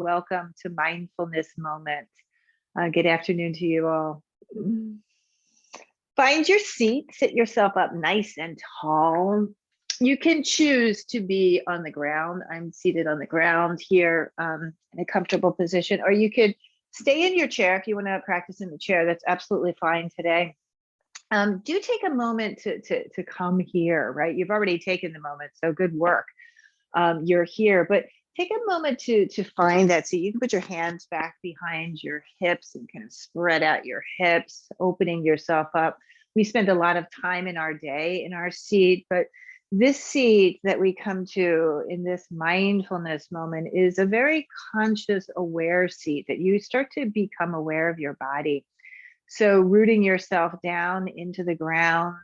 Welcome to Mindfulness Moment. Good afternoon to you all. Find your seat, sit yourself up nice and tall. You can choose to be on the ground. I'm seated on the ground here in a comfortable position, or you could stay in your chair if you want to practice in the chair. That's absolutely fine today. Do take a moment to come here, right? You've already taken the moment, so good work. You're here, but take a moment to find that seat. You can put your hands back behind your hips and kind of spread out your hips, opening yourself up. We spend a lot of time in our day in our seat, but this seat that we come to in this mindfulness moment is a very conscious, aware seat that you start to become aware of your body. So rooting yourself down into the ground,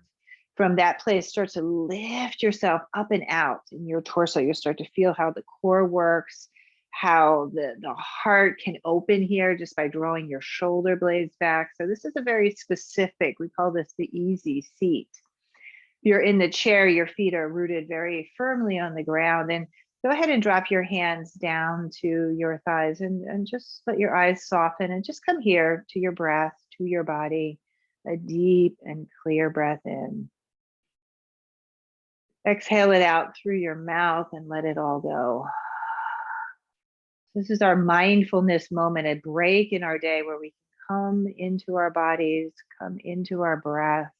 from that place, start to lift yourself up and out in your torso. You start to feel how the core works, how the heart can open here just by drawing your shoulder blades back. So this is a very specific, we call this the easy seat. If you're in the chair, your feet are rooted very firmly on the ground, and go ahead and drop your hands down to your thighs and just let your eyes soften and just come here to your breath, to your body, a deep and clear breath in. Exhale it out through your mouth and let it all go. This is our mindfulness moment, a break in our day where we can come into our bodies, come into our breath,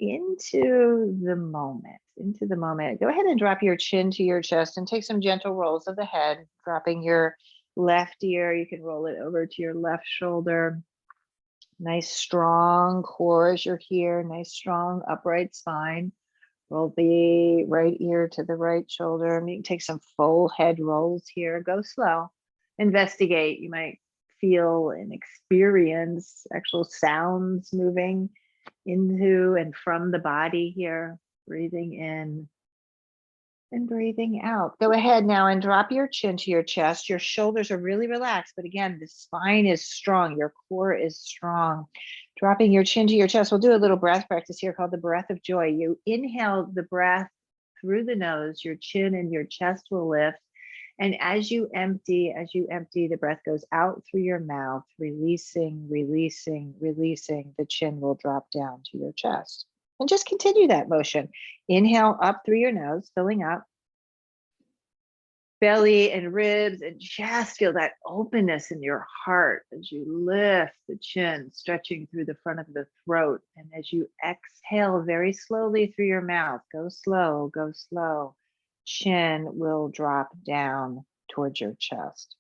into the moment, into the moment. Go ahead and drop your chin to your chest and take some gentle rolls of the head, dropping your left ear. You can roll it over to your left shoulder. Nice strong core as you're here, nice strong upright spine. Roll the right ear to the right shoulder. You can take some full head rolls here. Go slow. Investigate. You might feel and experience actual sounds moving into and from the body here. Breathing in and breathing out. Go ahead now and drop your chin to your chest. Your shoulders are really relaxed, but again, the spine is strong. Your core is strong. Dropping your chin to your chest. We'll do a little breath practice here called the breath of joy. You inhale the breath through the nose, your chin and your chest will lift. And as you empty, the breath goes out through your mouth, releasing, releasing, releasing. The chin will drop down to your chest. And just continue that motion. Inhale up through your nose, filling up. Belly and ribs and chest, feel that openness in your heart as you lift the chin, stretching through the front of the throat. And as you exhale very slowly through your mouth, go slow, go slow. Chin will drop down towards your chest.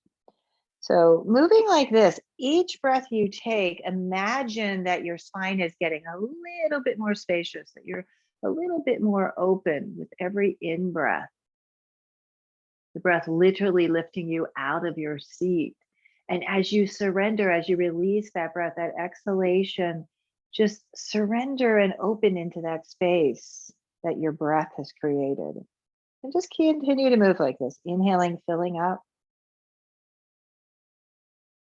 So moving like this, each breath you take, imagine that your spine is getting a little bit more spacious, that you're a little bit more open with every in-breath. The breath literally lifting you out of your seat. And as you surrender, as you release that breath, that exhalation, just surrender and open into that space that your breath has created. And just continue to move like this. Inhaling, filling up.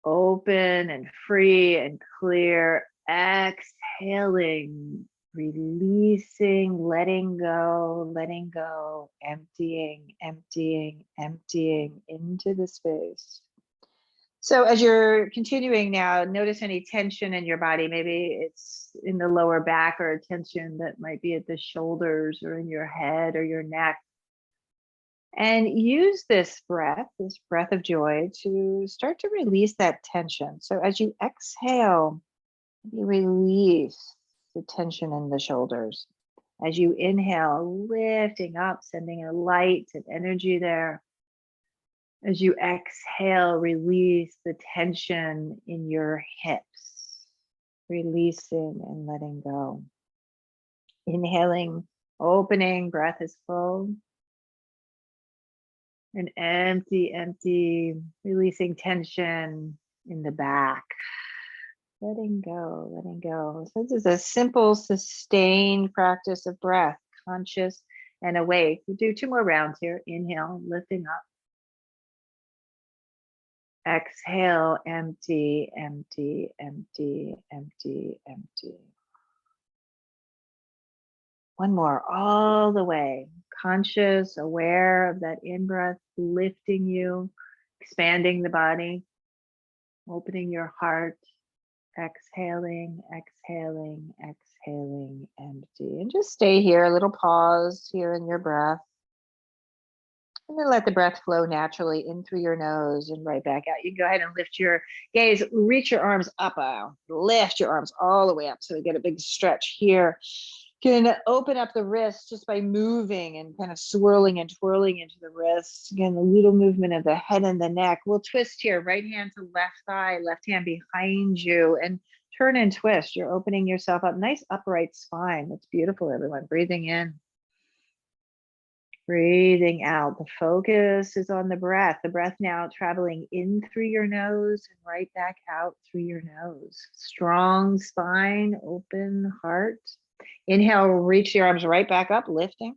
Open and free and clear. Exhaling, releasing, letting go, emptying, emptying, emptying into the space. So as you're continuing now, notice any tension in your body. Maybe it's in the lower back, or a tension that might be at the shoulders or in your head or your neck. And use this breath of joy, to start to release that tension. So as you exhale, you release the tension in the shoulders. As you inhale, lifting up, sending a light and energy there. As you exhale, release the tension in your hips, releasing and letting go. Inhaling, opening, breath is full. And empty, empty, releasing tension in the back. Letting go, letting go. So this is a simple, sustained practice of breath, conscious and awake. We do 2 more rounds here. Inhale, lifting up. Exhale, empty, empty, empty, empty, empty. One more, all the way. Conscious, aware of that in-breath lifting you, expanding the body, opening your heart, exhaling, exhaling, exhaling, empty. And just stay here, a little pause here in your breath. And then let the breath flow naturally in through your nose and right back out. You can go ahead and lift your gaze, reach your arms up, lift your arms all the way up. So we get a big stretch here. You can open up the wrists just by moving and kind of swirling and twirling into the wrists. Again, a little movement of the head and the neck. We'll twist here, right hand to left thigh, left hand behind you, and turn and twist. You're opening yourself up. Nice upright spine. That's beautiful, everyone. Breathing in. Breathing out. The focus is on the breath. The breath now traveling in through your nose and right back out through your nose. Strong spine, open heart. Inhale, reach your arms right back up, lifting.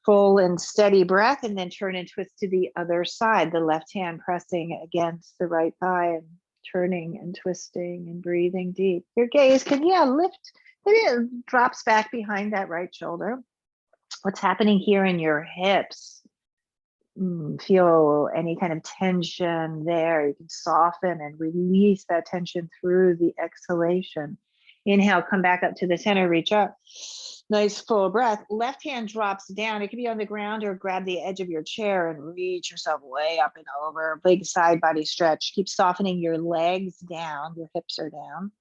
Full and steady breath, and then turn and twist to the other side. The left hand pressing against the right thigh and turning and twisting and breathing deep. Your gaze can, lift. Maybe it drops back behind that right shoulder. What's happening here in your hips? Feel any kind of tension there. You can soften and release that tension through the exhalation. Inhale, come back up to the center, reach up. Nice full breath. Left hand drops down. It could be on the ground or grab the edge of your chair and reach yourself way up and over. Big side body stretch. Keep softening your legs down. Your hips are down.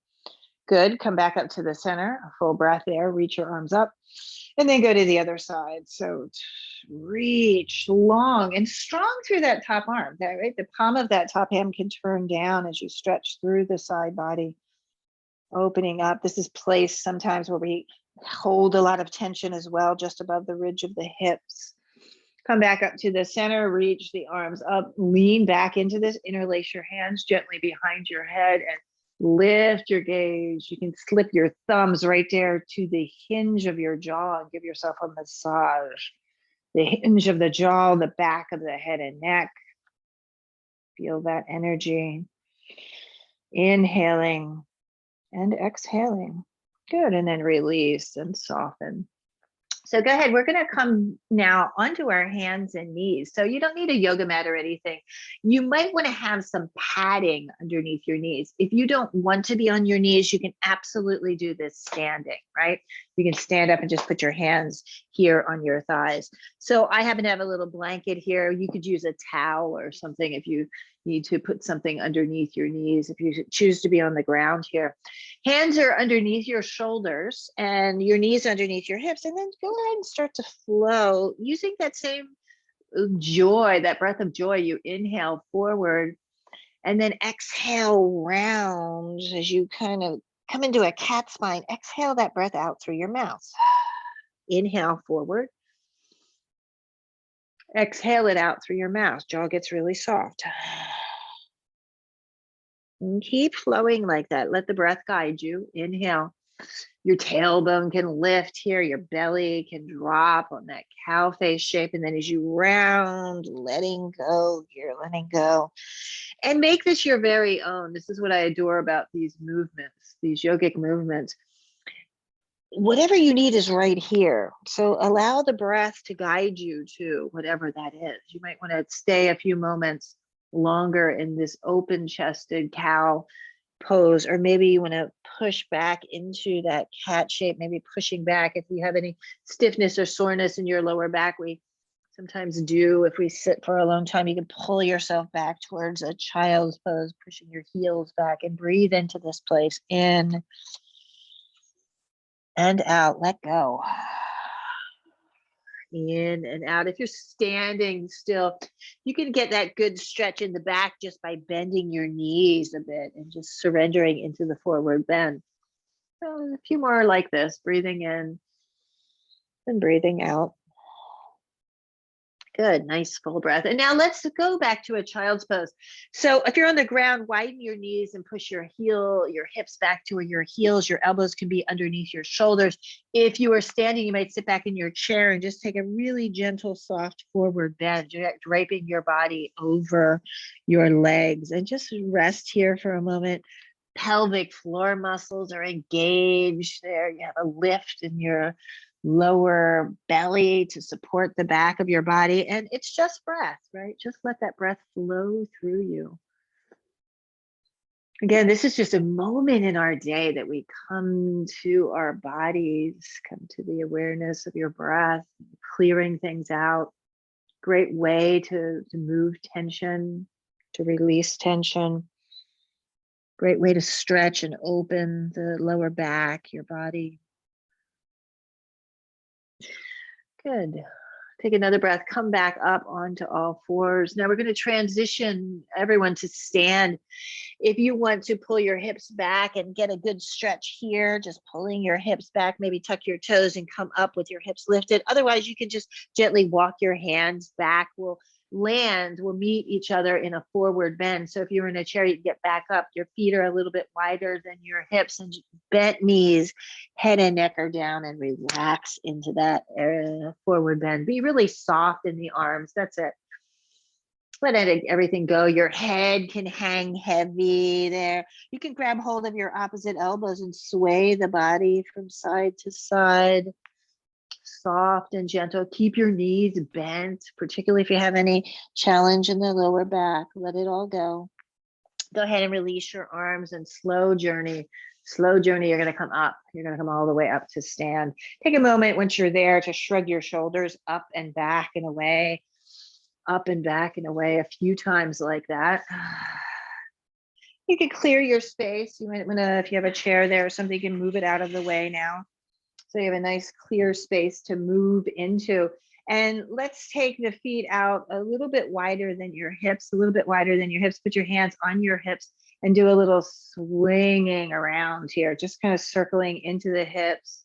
Good. Come back up to the center. A full breath there. Reach your arms up. And then go to the other side. So reach long and strong through that top arm. Right? The palm of that top hand can turn down as you stretch through the side body. Opening up. This is place sometimes where we hold a lot of tension as well, just above the ridge of the hips. Come back up to the center, reach the arms up, lean back into this, interlace your hands gently behind your head and lift your gaze. You can slip your thumbs right there to the hinge of your jaw and give yourself a massage. The hinge of the jaw, the back of the head and neck. Feel that energy. Inhaling and exhaling. Good. And then release and soften. So go ahead. We're going to come now onto our hands and knees. So you don't need a yoga mat or anything. You might want to have some padding underneath your knees. If you don't want to be on your knees, you can absolutely do this standing, right? You can stand up and just put your hands here on your thighs. So I happen to have a little blanket here. You could use a towel or something if you need to put something underneath your knees, if you choose to be on the ground here. Hands are underneath your shoulders and your knees underneath your hips. And then go ahead and start to flow using that same joy, that breath of joy. You inhale forward and then exhale round as you kind of come into a cat spine. Exhale that breath out through your mouth. Inhale forward. Exhale it out through your mouth. Jaw gets really soft. And keep flowing like that. Let the breath guide you. Inhale. Your tailbone can lift here. Your belly can drop on that cow face shape. And then as you round, letting go here, letting go. And make this your very own. This is what I adore about these movements, these yogic movements. Whatever you need is right here. So allow the breath to guide you to whatever that is. You might want to stay a few moments longer in this open-chested cow pose, or maybe you want to push back into that cat shape, maybe pushing back if you have any stiffness or soreness in your lower back. We sometimes do. If we sit for a long time, you can pull yourself back towards a child's pose, pushing your heels back, and breathe into this place. In and out. Let go. In and out. If you're standing still, you can get that good stretch in the back just by bending your knees a bit and just surrendering into the forward bend. So a few more like this, breathing in and breathing out. Good, nice full breath. And now let's go back to a child's pose. So if you're on the ground, widen your knees and push your hips back to where your heels, your elbows can be underneath your shoulders. If you are standing, you might sit back in your chair and just take a really gentle, soft forward bend, draping your body over your legs, and just rest here for a moment. Pelvic floor muscles are engaged there. You have a lift in your lower belly to support the back of your body. And it's just breath, right? Just let that breath flow through you. Again, this is just a moment in our day that we come to our bodies, come to the awareness of your breath, clearing things out. Great way to move tension, to release tension. Great way to stretch and open the lower back, your body. Good. Take another breath, come back up onto all fours. Now we're going to transition everyone to stand. If you want to pull your hips back and get a good stretch here, just pulling your hips back, maybe tuck your toes and come up with your hips lifted. Otherwise, you can just gently walk your hands back. We'll meet each other in a forward bend. So if you're in a chair, you can get back up. Your feet are a little bit wider than your hips, and bent knees, head and neck are down, and relax into that forward bend. Be really soft in the arms. That's it. Let everything go. Your head can hang heavy there. You can grab hold of your opposite elbows and sway the body from side to side. Soft and gentle. Keep your knees bent, particularly if you have any challenge in the lower back. Let it all go. Go ahead and release your arms and slow journey. Slow journey, you're going to come up. You're going to come all the way up to stand. Take a moment once you're there to shrug your shoulders up and back and away. Up and back and away a few times like that. You can clear your space. You might want to, if you have a chair there or something, you can move it out of the way now. So you have a nice clear space to move into. And let's take the feet out a little bit wider than your hips, a little bit wider than your hips. Put your hands on your hips and do a little swinging around here, just kind of circling into the hips.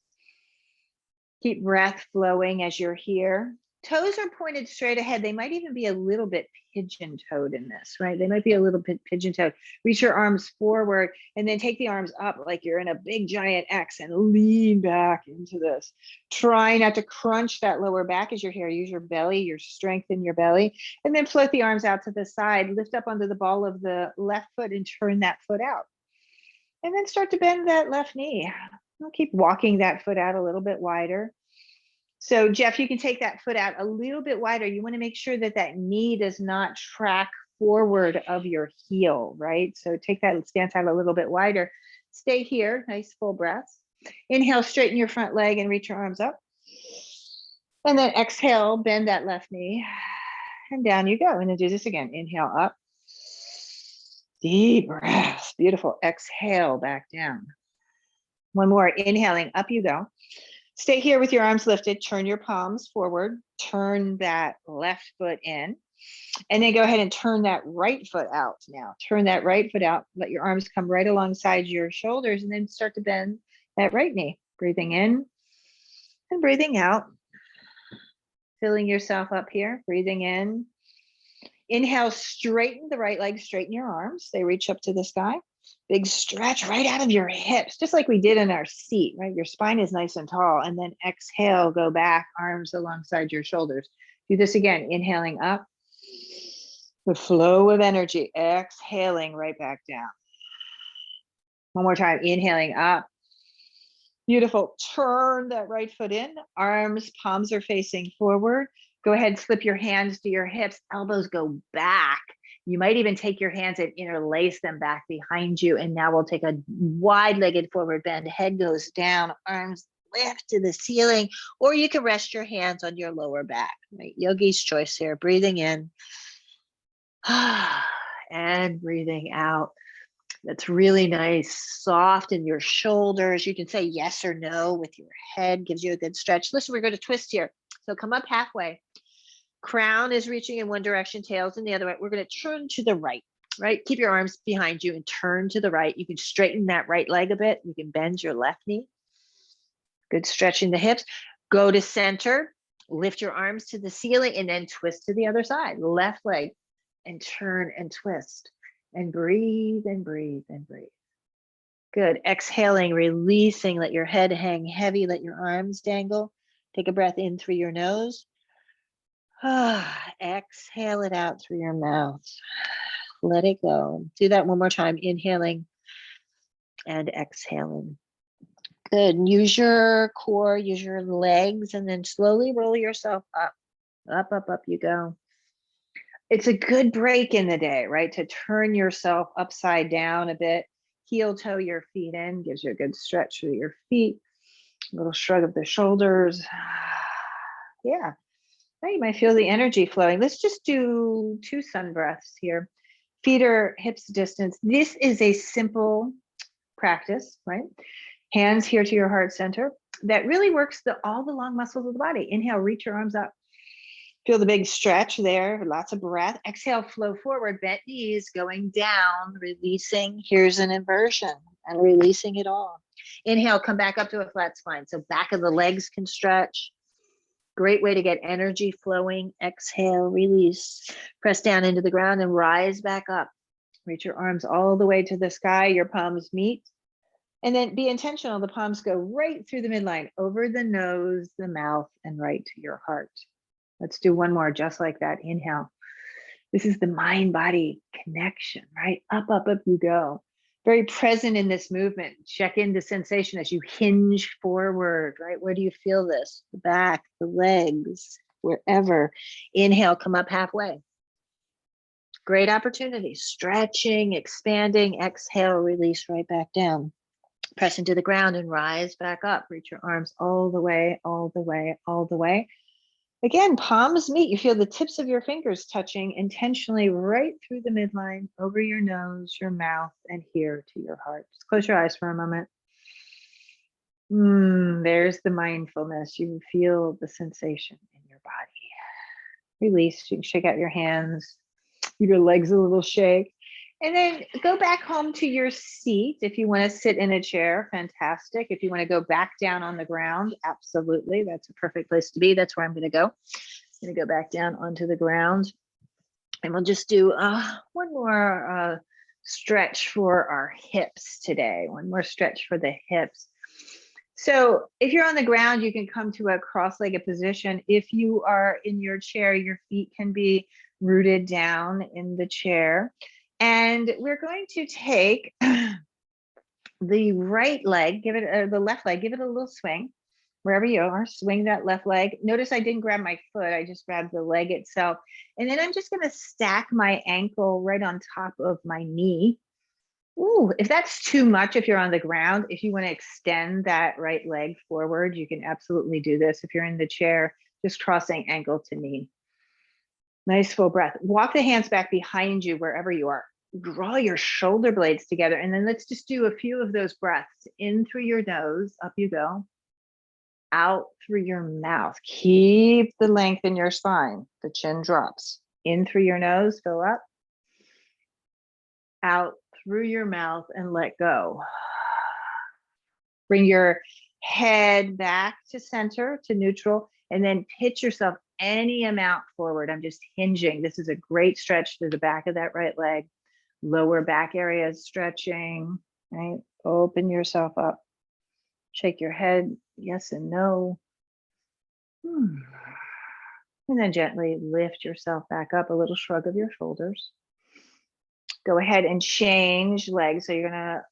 Keep breath flowing as you're here. Toes are pointed straight ahead. They might even be a little bit pigeon-toed in this, right? They might be a little bit pigeon-toed. Reach your arms forward and then take the arms up like you're in a big giant X and lean back into this. Try not to crunch that lower back as you're here. Use your belly, your strength in your belly, and then float the arms out to the side. Lift up onto the ball of the left foot and turn that foot out. And then start to bend that left knee. I'll keep walking that foot out a little bit wider. So Jeff, you can take that foot out a little bit wider. You want to make sure that that knee does not track forward of your heel, right? So take that stance out a little bit wider. Stay here, nice full breaths. Inhale, straighten your front leg and reach your arms up. And then exhale, bend that left knee. And down you go. And then do this again. Inhale up. Deep breaths. Beautiful. Exhale, back down. One more. Inhaling, up you go. Stay here with your arms lifted. Turn your palms forward. Turn that left foot in. And then go ahead and turn that right foot out now. Turn that right foot out. Let your arms come right alongside your shoulders and then start to bend that right knee. Breathing in and breathing out. Filling yourself up here. Breathing in. Inhale, straighten the right leg, straighten your arms. They reach up to the sky. Big stretch right out of your hips, just like we did in our seat, right? Your spine is nice and tall. And then exhale, go back, arms alongside your shoulders. Do this again, inhaling up. The flow of energy, exhaling right back down. One more time, inhaling up. Beautiful. Turn that right foot in. Arms, palms are facing forward. Go ahead, slip your hands to your hips. Elbows go back. You might even take your hands and interlace them back behind you. And now we'll take a wide-legged forward bend. Head goes down, arms lift to the ceiling, or you can rest your hands on your lower back. Right? Yogi's choice here. Breathing in and breathing out. That's really nice. Soft in your shoulders. You can say yes or no with your head. Gives you a good stretch. Listen, we're going to twist here. So come up halfway. Crown is reaching in one direction, tails in the other way. We're going to turn to the right, right? Keep your arms behind you and turn to the right. You can straighten that right leg a bit. You can bend your left knee. Good stretching the hips. Go to center. Lift your arms to the ceiling and then twist to the other side. Left leg and turn and twist. And breathe and breathe and breathe. Good. Exhaling, releasing. Let your head hang heavy. Let your arms dangle. Take a breath in through your nose. Exhale it out through your mouth. Let it go. Do that one more time. Inhaling and exhaling. Good. Use your core, use your legs, and then slowly roll yourself up. Up, up, up you go. It's a good break in the day, right? To turn yourself upside down a bit. Heel toe your feet in, gives you a good stretch through your feet. A little shrug of the shoulders. Yeah. Now you might feel the energy flowing. Let's just do 2 sun breaths here. Feet are hips distance. This is a simple practice, right? Hands here to your heart center. That really works all the long muscles of the body. Inhale, reach your arms up. Feel the big stretch there, lots of breath. Exhale, flow forward, bent knees going down, releasing. Here's an inversion and releasing it all. Inhale, come back up to a flat spine. So back of the legs can stretch. Great way to get energy flowing. Exhale, release. Press down into the ground and rise back up. Reach your arms all the way to the sky. Your palms meet. And then be intentional. The palms go right through the midline, over the nose, the mouth, and right to your heart. Let's do one more just like that. Inhale. This is the mind-body connection, right? Up, up, up you go. Very present in this movement. Check in the sensation as you hinge forward, right? Where do you feel this? The back, the legs, wherever. Inhale, come up halfway. Great opportunity. Stretching, expanding. Exhale, release right back down. Press into the ground and rise back up. Reach your arms all the way, all the way, all the way. Again, palms meet. You feel the tips of your fingers touching intentionally right through the midline, over your nose, your mouth, and here to your heart. Just close your eyes for a moment. There's the mindfulness. You feel the sensation in your body. Release. You can shake out your hands. Give your legs a little shake. And then go back home to your seat. If you want to sit in a chair, fantastic. If you want to go back down on the ground, absolutely. That's a perfect place to be. That's where I'm going to go. I'm going to go back down onto the ground. And we'll just do one more stretch for our hips today. One more stretch for the hips. So if you're on the ground, you can come to a cross-legged position. If you are in your chair, your feet can be rooted down in the chair. And we're going to take the right leg, the left leg, give it a little swing. Wherever you are, swing that left leg. Notice I didn't grab my foot, I just grabbed the leg itself. And then I'm just gonna stack my ankle right on top of my knee. Ooh, if that's too much, if you're on the ground, if you wanna extend that right leg forward, you can absolutely do this. If you're in the chair, just crossing ankle to knee. Nice full breath. Walk the hands back behind you wherever you are. Draw your shoulder blades together. And then let's just do a few of those breaths. In through your nose, up you go. Out through your mouth. Keep the length in your spine. The chin drops. In through your nose, fill up. Out through your mouth and let go. Bring your head back to center, to neutral, and then pitch yourself any amount forward. I'm just hinging. This is a great stretch through the back of that right leg. Lower back area is stretching, right? Open yourself up. Shake your head, yes and no. And then gently lift yourself back up, a little shrug of your shoulders. Go ahead and change legs. So you're gonna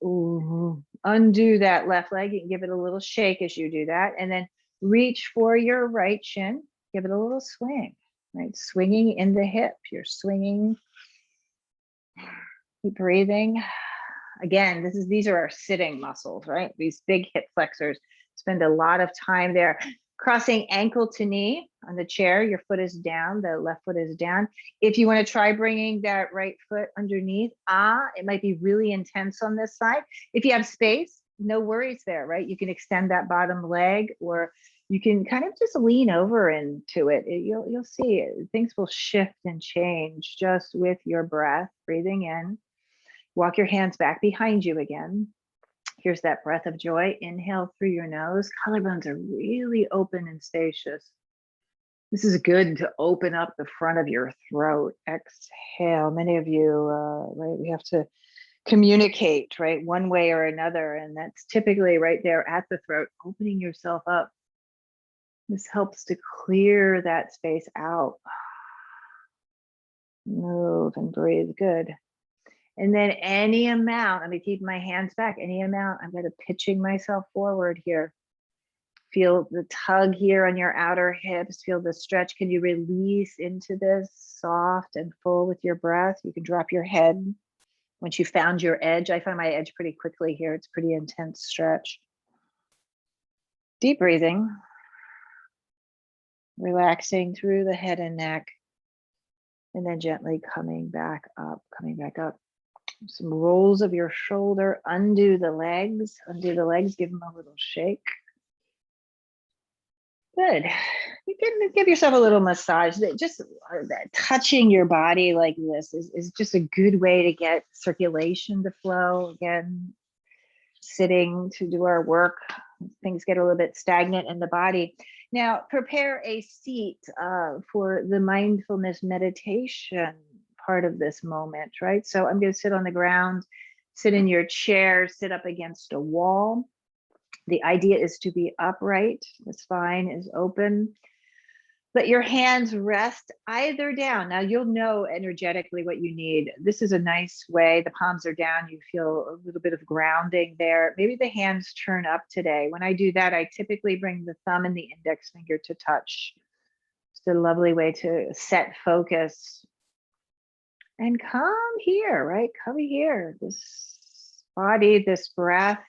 undo that left leg. You can give it a little shake as you do that. And then reach for your right shin. Give it a little swing, right? Swinging in the hip. You're swinging. Keep breathing. Again, these are our sitting muscles, right? These big hip flexors. Spend a lot of time there. Crossing ankle to knee on the chair, your foot is down, the left foot is down. If you want to try bringing that right foot underneath, it might be really intense on this side. If you have space, no worries there, right? You can extend that bottom leg, or you can kind of just lean over into it. You'll see it. Things will shift and change just with your breath, breathing in. Walk your hands back behind you again. Here's that breath of joy. Inhale through your nose. Collarbones are really open and spacious. This is good to open up the front of your throat. Exhale. Many of you, right, we have to communicate, right, one way or another, and that's typically right there at the throat, opening yourself up. This helps to clear that space out. Move and breathe. Good. And then any amount, I'm going to keep my hands back, any amount, I'm going to pitching myself forward here. Feel the tug here on your outer hips. Feel the stretch. Can you release into this soft and full with your breath? You can drop your head once you found your edge. I find my edge pretty quickly here. It's pretty intense stretch. Deep breathing. Relaxing through the head and neck. And then gently coming back up, coming back up. Some rolls of your shoulder. Undo the legs. Undo the legs. Give them a little shake. Good. You can give yourself a little massage. Just touching your body like this is just a good way to get circulation to flow. Again, sitting to do our work, things get a little bit stagnant in the body. Now, prepare a seat for the mindfulness meditation part of this moment, right? So I'm going to sit on the ground, sit in your chair, sit up against a wall. The idea is to be upright. The spine is open. Let your hands rest either down. Now you'll know energetically what you need. This is a nice way. The palms are down. You feel a little bit of grounding there. Maybe the hands turn up today. When I do that, I typically bring the thumb and the index finger to touch. It's a lovely way to set focus. And come here, right? Come here. This body, this breath.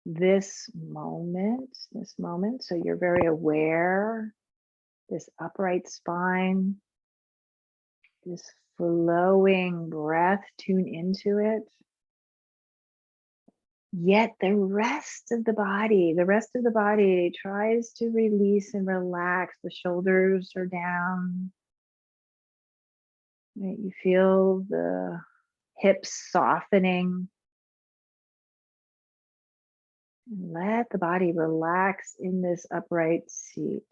This moment. So you're very aware, this upright spine, this flowing breath, tune into it. Yet the rest of the body tries to release and relax. The shoulders are down. Right? You feel the hips softening. Let the body relax in this upright seat.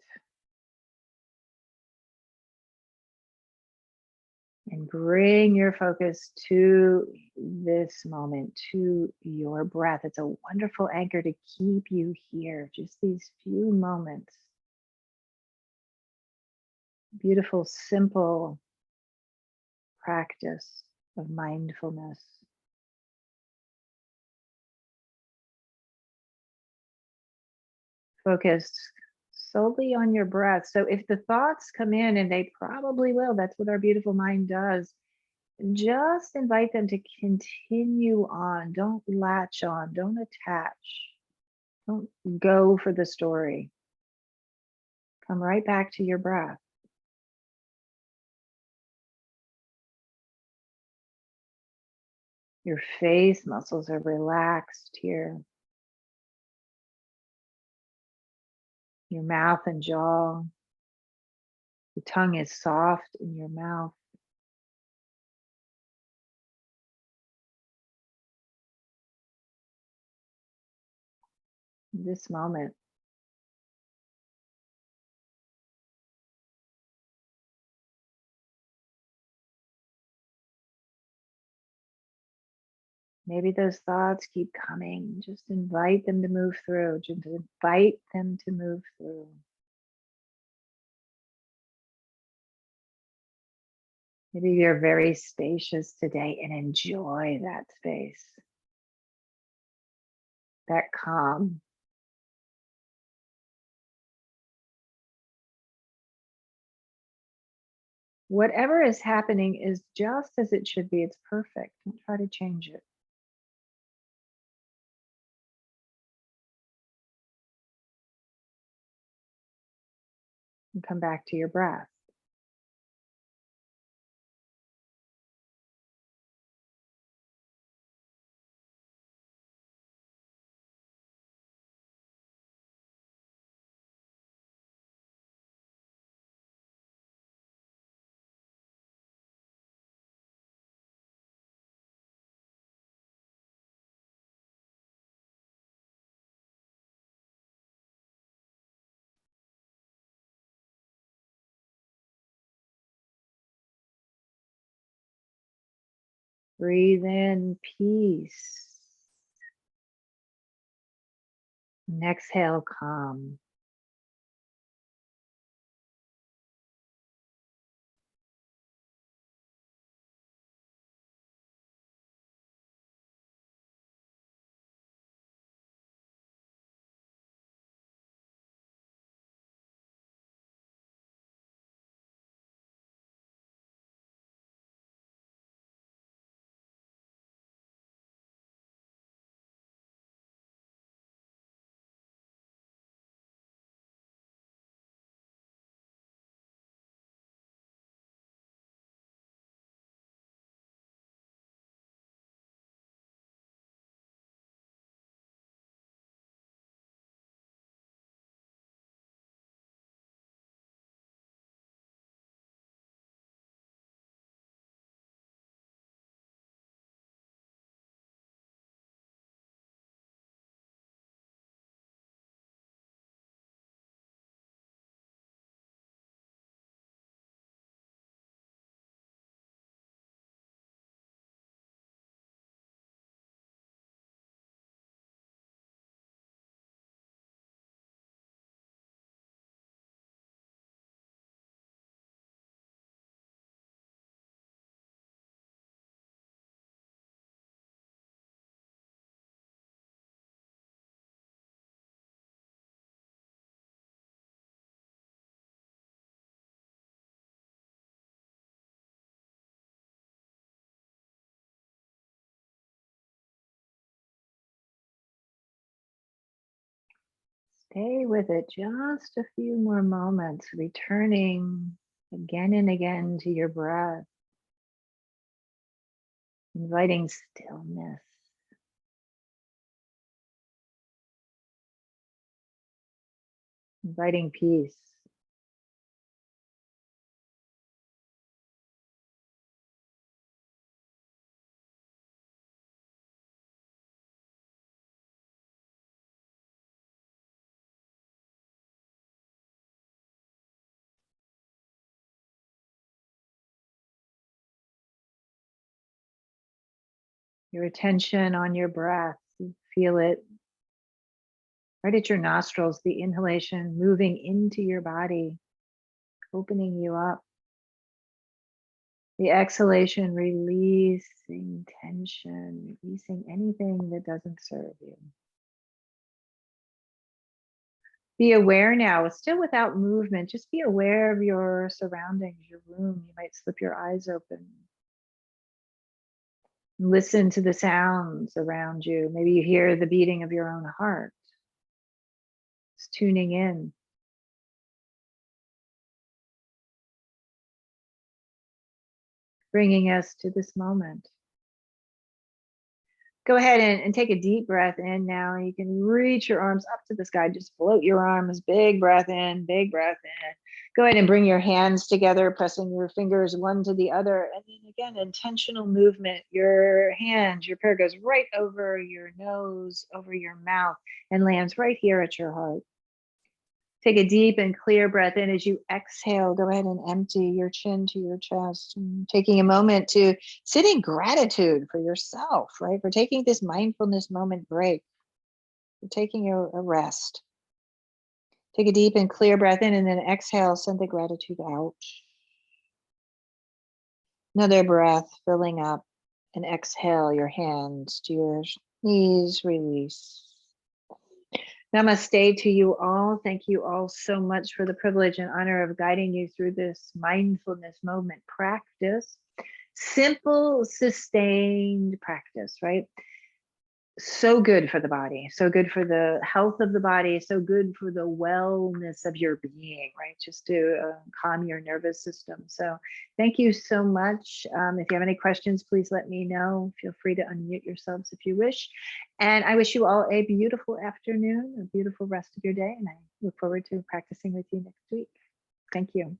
And bring your focus to this moment, to your breath. It's a wonderful anchor to keep you here, just these few moments. Beautiful, simple practice of mindfulness. Focus solely on your breath. So if the thoughts come in, and they probably will, that's what our beautiful mind does, just invite them to continue on. Don't latch on, don't attach, don't go for the story. Come right back to your breath. Your face muscles are relaxed here. Your mouth and jaw. The tongue is soft in your mouth. In this moment, maybe those thoughts keep coming. Just invite them to move through. Just invite them to move through. Maybe you're very spacious today and enjoy that space, that calm. Whatever is happening is just as it should be. It's perfect. Don't try to change it. And come back to your breath. Breathe in peace. And exhale, calm. Stay with it just a few more moments, returning again and again to your breath, inviting stillness, inviting peace. Your attention on your breath. You feel it right at your nostrils, the inhalation moving into your body, opening you up. The exhalation, releasing tension, releasing anything that doesn't serve you. Be aware now, still without movement, just be aware of your surroundings, your room. You might slip your eyes open. Listen to the sounds around you. Maybe you hear the beating of your own heart. Just tuning in. Bringing us to this moment. Go ahead and take a deep breath in now. You can reach your arms up to the sky. Just float your arms. Big breath in, big breath in. Go ahead and bring your hands together, pressing your fingers one to the other. And then again, intentional movement. Your hand, your prayer goes right over your nose, over your mouth, and lands right here at your heart. Take a deep and clear breath in. As you exhale, go ahead and empty your chin to your chest. And taking a moment to sit in gratitude for yourself, right? For taking this mindfulness moment break, for taking a rest. Take a deep and clear breath in and then exhale, send the gratitude out. Another breath filling up, and exhale your hands to your knees, release. Namaste to you all. Thank you all so much for the privilege and honor of guiding you through this mindfulness moment practice. Simple, sustained practice, right? So good for the body, so good for the health of the body, so good for the wellness of your being, right? Just to calm your nervous system. So thank you so much. If you have any questions, please let me know. Feel free to unmute yourselves if you wish. And I wish you all a beautiful afternoon, a beautiful rest of your day. And I look forward to practicing with you next week. Thank you.